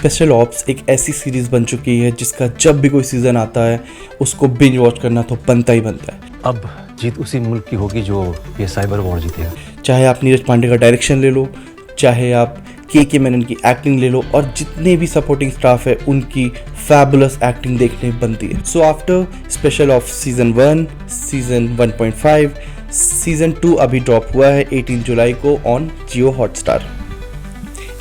Special ops एक ऐसी series बन चुकी है जिसका जब भी कोई सीजन आता है उसको बिंज वॉच करना तो बनता ही बनता है। अब जीत उसी मुल्क की होगी जो ये साइबर वॉर जीतेगा। चाहे आप नीरज पांडे का डायरेक्शन ले लो, चाहे आप के मेनन की एक्टिंग ले लो, और जितने भी सपोर्टिंग स्टाफ है उनकी फैबुलस एक्टिंग देखने बनती है। So after special off season 1, season 1.5, season 2 अभी ड्रॉप हुआ है 18 जुलाई को ऑन जियो हॉटस्टार।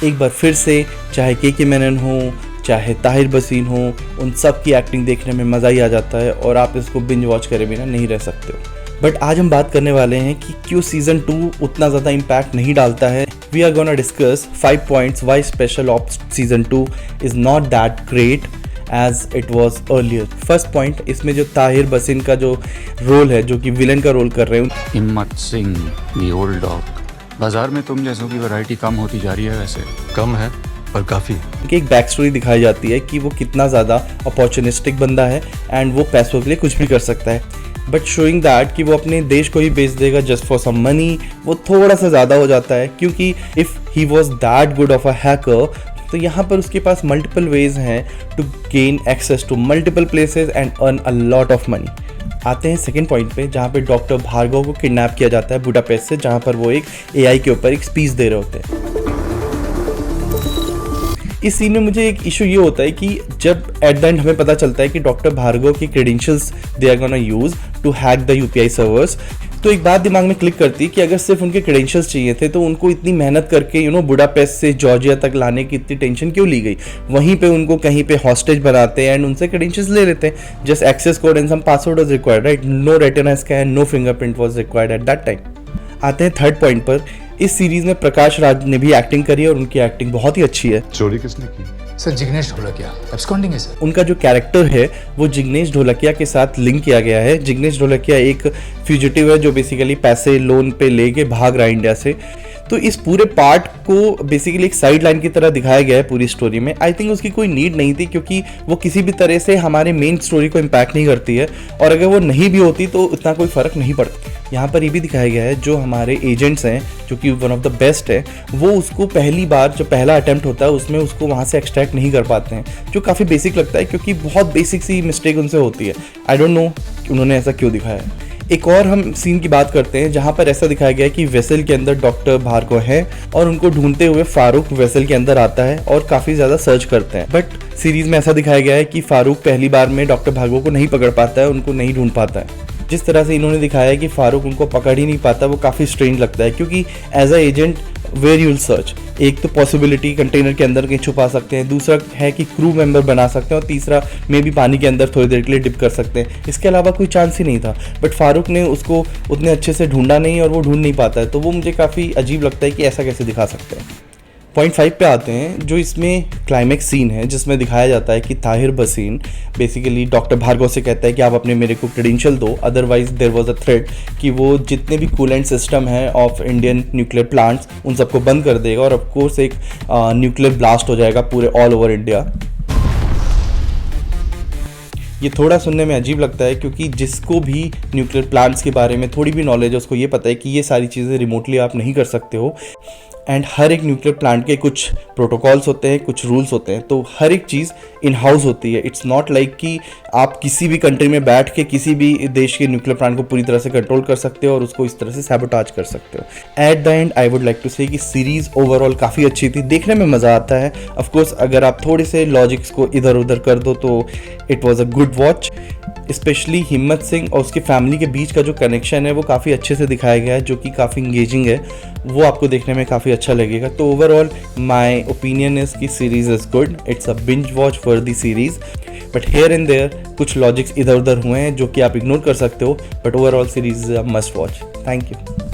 एक बार फिर से चाहे के मेनन हो, चाहे ताहिर बसीन हो, उन सब की एक्टिंग देखने में मज़ा ही आ जाता है और आप इसको बिंज वॉच करे बिना नहीं रह सकते हो। बट आज हम बात करने वाले हैं कि क्यों सीजन 2 उतना ज़्यादा इम्पैक्ट नहीं डालता है। We are gonna discuss 5 points why Special Ops season 2 is not that great as it was earlier. First point, इसमें जो ताहिर बसीन का जो रोल है, जो कि विलन का रोल कर रहे हैं, हिम्मत सिंह द ओल्ड डॉग। बाजार में तुम जैसों की वैरायटी कम होती जा रही है। वैसे कम है पर काफ़ी। कि एक बैक स्टोरी दिखाई जाती है कि वो कितना ज़्यादा अपॉर्चुनिस्टिक बंदा है एंड वो पैसों के लिए कुछ भी कर सकता है, बट शोइंग दैट कि वो अपने देश को ही बेच देगा जस्ट फॉर सम मनी, वो थोड़ा सा ज़्यादा हो जाता है। क्योंकि if he was that good of a hacker तो यहाँ पर उसके पास मल्टीपल वेज हैं to gain access to multiple places and earn a lot of money. आते हैं सेकंड पॉइंट पे, जहाँ पे डॉक्टर भार्गव को किडनैप किया जाता है बुडापेस्ट से, जहाँ पर वो एक एआई के ऊपर एक स्पीच दे रहे होते हैं। इस सीन में मुझे एक इशू ये होता है कि जब एट द एंड हमें पता चलता है कि डॉक्टर भार्गव की credentials they are gonna use to hack the UPI servers, तो एक बात दिमाग में क्लिक करती है कि अगर सिर्फ उनके क्रेडेंशियल्स चाहिए थे तो उनको इतनी मेहनत करके बुडापेस्ट से जॉर्जिया तक लाने की इतनी टेंशन क्यों ली गई। वहीं पे उनको कहीं पे हॉस्टेज बनाते हैं एंड उनसे क्रेडेंशियल्स ले लेते हैं। Just access code and some password was required, right? No retina scan, no fingerprint was required at that time. आते हैं थर्ड पॉइंट पर। इस सीरीज में प्रकाश राज ने भी एक्टिंग करी है और उनकी एक्टिंग बहुत ही अच्छी है। चोरी किसने की? सर जिग्नेश ढोलकिया एब्सकॉन्डिंग है सर। उनका जो कैरेक्टर है वो जिग्नेश ढोलकिया के साथ लिंक किया गया है। जिग्नेश ढोलकिया एक फ्यूजिटिव है जो बेसिकली पैसे लोन पे लेके भाग रहा है इंडिया से। तो इस पूरे पार्ट को बेसिकली एक साइड लाइन की तरह दिखाया गया है पूरी स्टोरी में। आई थिंक उसकी कोई नीड नहीं थी क्योंकि वो किसी भी तरह से हमारे मेन स्टोरी को इम्पैक्ट नहीं करती है, और अगर वो नहीं भी होती तो उतना कोई फ़र्क नहीं पड़ता। यहाँ पर ये भी दिखाया गया है जो हमारे एजेंट्स हैं, जो कि वन ऑफ द बेस्ट है, वो उसको पहली बार जो पहला अटैम्प्ट होता है उसमें उसको वहाँ से एक्सट्रैक्ट नहीं कर पाते हैं, जो काफ़ी बेसिक लगता है क्योंकि बहुत बेसिक सी मिस्टेक उनसे होती है। आई डोंट नो उन्होंने ऐसा क्यों दिखाया है। एक और हम सीन की बात करते हैं जहाँ पर ऐसा दिखाया गया है कि वेसल के अंदर डॉक्टर भार्गव है और उनको ढूंढते हुए फारूक वेसल के अंदर आता है और काफ़ी ज़्यादा सर्च करते हैं। बट सीरीज में ऐसा दिखाया गया है कि फारूक पहली बार में डॉक्टर भार्गव को नहीं पकड़ पाता है, उनको नहीं ढूंढ पाता है। जिस तरह से इन्होंने दिखाया है कि फारूक उनको पकड़ ही नहीं पाता, वो काफ़ी स्ट्रेंज लगता है क्योंकि as a agent where you'll search, एक तो पॉसिबिलिटी कंटेनर के अंदर कहीं छुपा सकते हैं, दूसरा है कि क्रू मेंबर बना सकते हैं, और तीसरा मे भी पानी के अंदर थोड़ी देर के लिए डिप कर सकते हैं। इसके अलावा कोई चांस ही नहीं था, बट फारूक ने उसको उतने अच्छे से ढूंढा नहीं और वो ढूंढ नहीं पाता है, तो वो मुझे काफ़ी अजीब लगता है कि ऐसा कैसे दिखा सकते हैं। पॉइंट 5 पे आते हैं, जो इसमें क्लाइमैक्स सीन है जिसमें दिखाया जाता है कि ताहिर बसीन बेसिकली डॉक्टर भार्गव से कहता है कि आप अपने मेरे को क्रेडेंशियल दो, otherwise there was a threat कि वो जितने भी कूलेंट सिस्टम है ऑफ इंडियन न्यूक्लियर प्लांट्स उन सबको बंद कर देगा और ऑफकोर्स एक न्यूक्लियर ब्लास्ट हो जाएगा पूरे ऑल ओवर इंडिया। ये थोड़ा सुनने में अजीब लगता है क्योंकि जिसको भी न्यूक्लियर प्लांट्स के बारे में थोड़ी भी नॉलेज है उसको ये पता है कि ये सारी चीज़ें रिमोटली आप नहीं कर सकते हो, एंड हर एक न्यूक्लियर प्लांट के कुछ प्रोटोकॉल्स होते हैं, कुछ रूल्स होते हैं, तो हर एक चीज़ इन हाउस होती है। इट्स नॉट लाइक कि आप किसी भी कंट्री में बैठ के किसी भी देश के न्यूक्लियर प्लांट को पूरी तरह से कंट्रोल कर सकते हो और उसको इस तरह से सैबोटाज कर सकते हो। At the end I would like to say कि सीरीज़ ओवरऑल काफ़ी अच्छी थी, देखने में मज़ा आता है। ऑफकोर्स अगर आप थोड़े से लॉजिक्स को इधर उधर कर दो तो it was a good watch. Specially हिम्मत सिंह और उसकी फैमिली के बीच का जो कनेक्शन है वो काफ़ी अच्छे से दिखाया गया है, जो कि काफ़ी इंगेजिंग है, वो आपको देखने में काफ़ी अच्छा लगेगा। तो ओवरऑल माय ओपिनियन इज़ कि series is good, it's a binge watch for the series, but here and there कुछ लॉजिक्स इधर उधर हुए हैं जो कि आप इग्नोर कर सकते हो, but overall series is a must watch. Thank you.